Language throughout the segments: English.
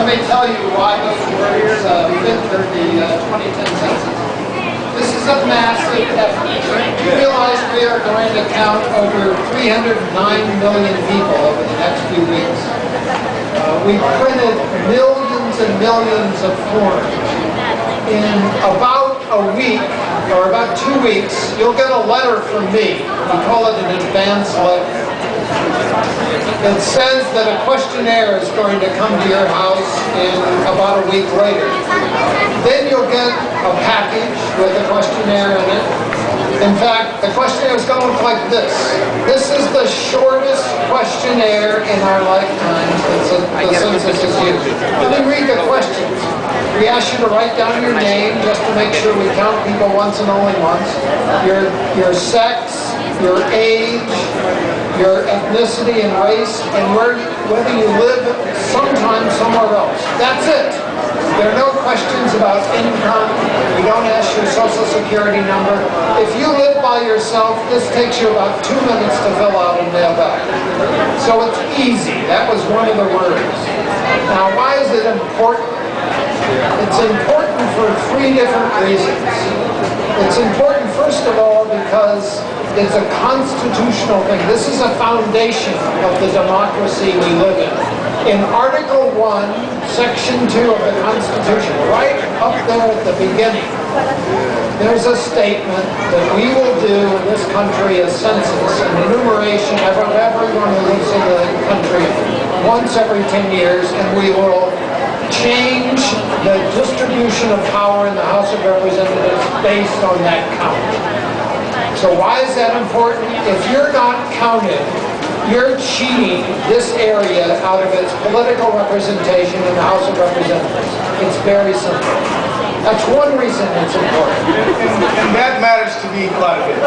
Let me tell you why those words fit for the 2010 census. This is a massive effort. You realize we are going to count over 309 million people over the next few weeks. We printed millions and millions of forms. In about a week, or about 2 weeks, you'll get a letter from me. We call it an advance letter. It says that a questionnaire is going to come to your house in about a week later. Then you'll get a package with a questionnaire in it. In fact, the questionnaire is going to look like this. This is the shortest questionnaire in our lifetimes that the census has used. Let me read the questions. We ask you to write down your name just to make sure we count people once and only once. Your sex, your age, your ethnicity and race, and whether you live sometime somewhere else. That's it. There are no questions about income. We don't ask your social security number. If you live by yourself, this takes you about 2 minutes to fill out and mail back. So it's easy. That was one of the words. Now, why is it important? It's important for 3 different reasons. It's important, first of all, because it's a constitutional thing. This is a foundation of the democracy we live in. In Article 1, Section 2 of the Constitution, right up there at the beginning, there's a statement that we will do in this country a census, an enumeration of everyone who lives in the country once every 10 years, and we will change the distribution of power in the House of Representatives based on that count. So why is that important? If you're not counted, you're cheating this area out of its political representation in the House of Representatives. It's very simple. That's one reason it's important. And that matters to me quite a bit.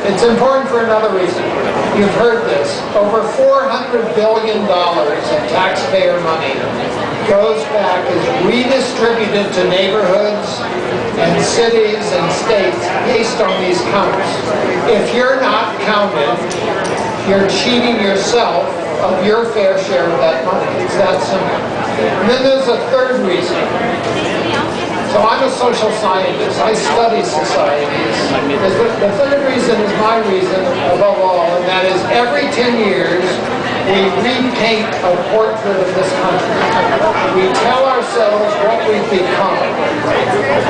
It's important for another reason. You've heard this. Over $400 billion of taxpayer money goes back, is redistributed to neighborhoods and cities and states based on these counts. If you're not counted, you're cheating yourself of your fair share of that money. It's that simple. And then there's a third reason. So I'm a social scientist. I study societies. The third reason is my reason above all, and that is every 10 years we repaint a portrait of this country. We tell ourselves what we've become.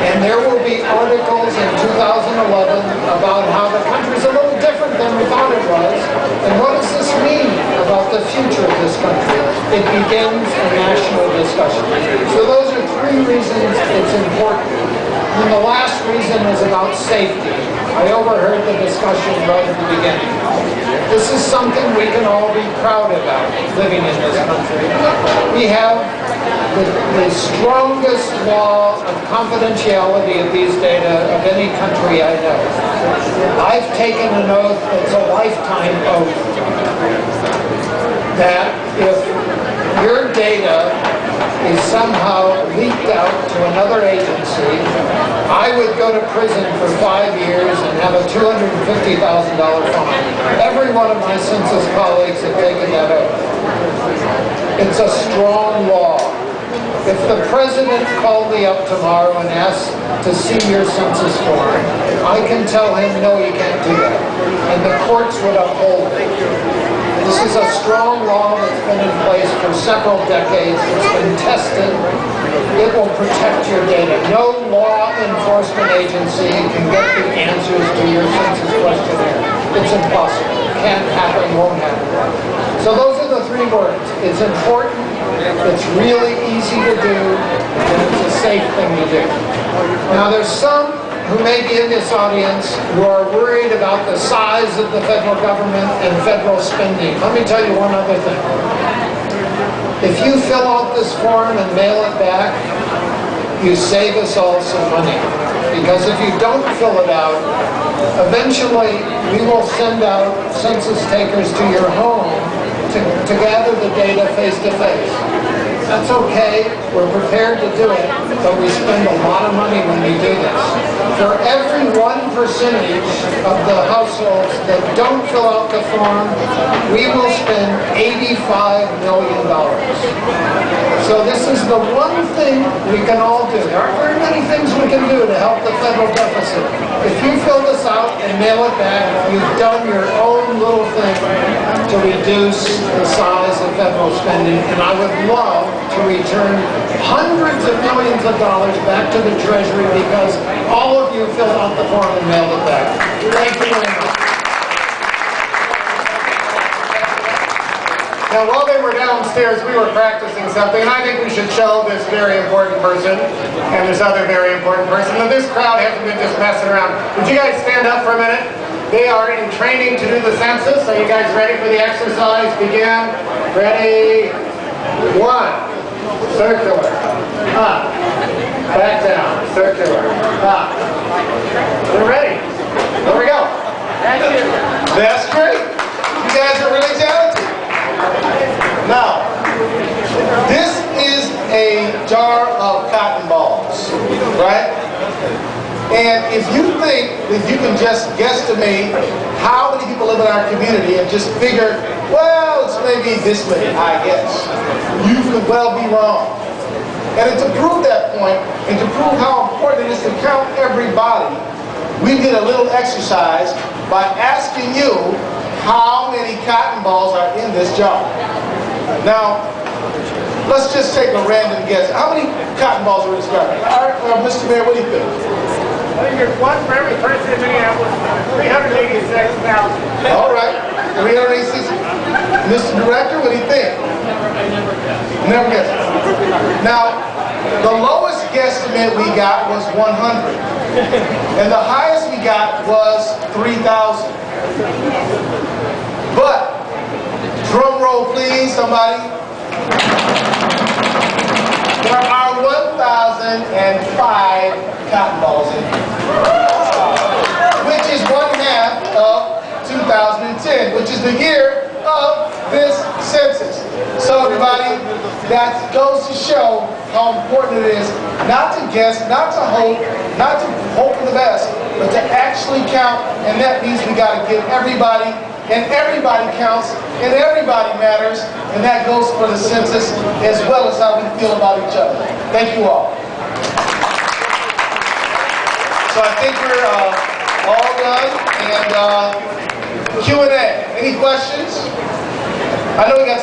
And there will be articles in 2011 about how the country's a little different than we thought it was. And what does this mean about the future of this country? It begins a national discussion. So those are 3 reasons it's important. And the last reason is about safety. I overheard the discussion right at the beginning. This is something we can all be proud about living in this country. We have the strongest law of confidentiality of these data of any country I know. I've taken an oath that's a lifetime oath that if your data is somehow leaked out to another agency, I would go to prison for 5 years and have a $250,000 fine. Every one of my census colleagues have taken that oath. It's a strong law. If the president called me up tomorrow and asked to see your census form, I can tell him, no, you can't do that. And the courts would uphold it. This is a strong law that's been in place for several decades. It's been tested. It will protect your data. No law enforcement agency can get the answers to your census questionnaire. It's impossible. It can't happen, won't happen. So those are the 3 words. It's important, it's really easy to do, and it's a safe thing to do. Now there's some who may be in this audience who are worried about the size of the federal government and federal spending. Let me tell you one other thing. If you fill out this form and mail it back, you save us all some money. Because if you don't fill it out, eventually we will send out census takers to your home to gather the data face to face. That's okay, we're prepared to do it, but we spend a lot of money when we do this. For every 1% of the households that don't fill out the form, we will spend $85 million. So this is the one thing we can all do. There aren't very many things we can do to help the federal deficit. If you fill this out and mail it back, you've done your own little thing to reduce the size of federal spending, and I would love to return hundreds of millions of dollars back to the Treasury because all of you filled out the form and mailed it back. Thank you very much. Now, while they were downstairs, we were practicing something, and I think we should show this very important person and this other very important person. Now, this crowd hasn't been just messing around. Would you guys stand up for a minute? They are in training to do the census. Are you guys ready for the exercise? Begin. Ready? 1. Circular. Up. Back down. Circular. Up. We're ready. Here we go. That's great. You guys are really talented. Now, this is a jar of cotton balls, right? And if you think that you can just guesstimate how many people live in our community and just figure, well, it's maybe this many, I guess, you could well be wrong. And to prove that point, and to prove how important it is to count everybody, we did a little exercise by asking you how many cotton balls are in this jar. Now, let's just take a random guess. How many cotton balls are in this jar? All right, Mr. Mayor, what do you think? I think there's one for every person in Minneapolis, 386,000. All right, 386. Mr. Director, what do you think? Never guessed. Now, the lowest guesstimate we got was 100. And the highest we got was 3,000. But, drum roll please, somebody. There are 1,005 cotton balls in here, which is 1/2 of 2010, which is the year of this census. So everybody, that goes to show how important it is not to guess, not to hope for the best, but to actually count, and that means we got to get everybody, and everybody counts, and everybody matters, and that goes for the census as well as how we feel about each other. Thank you all. So I think we're all done, and Q&A. Any questions? I know we got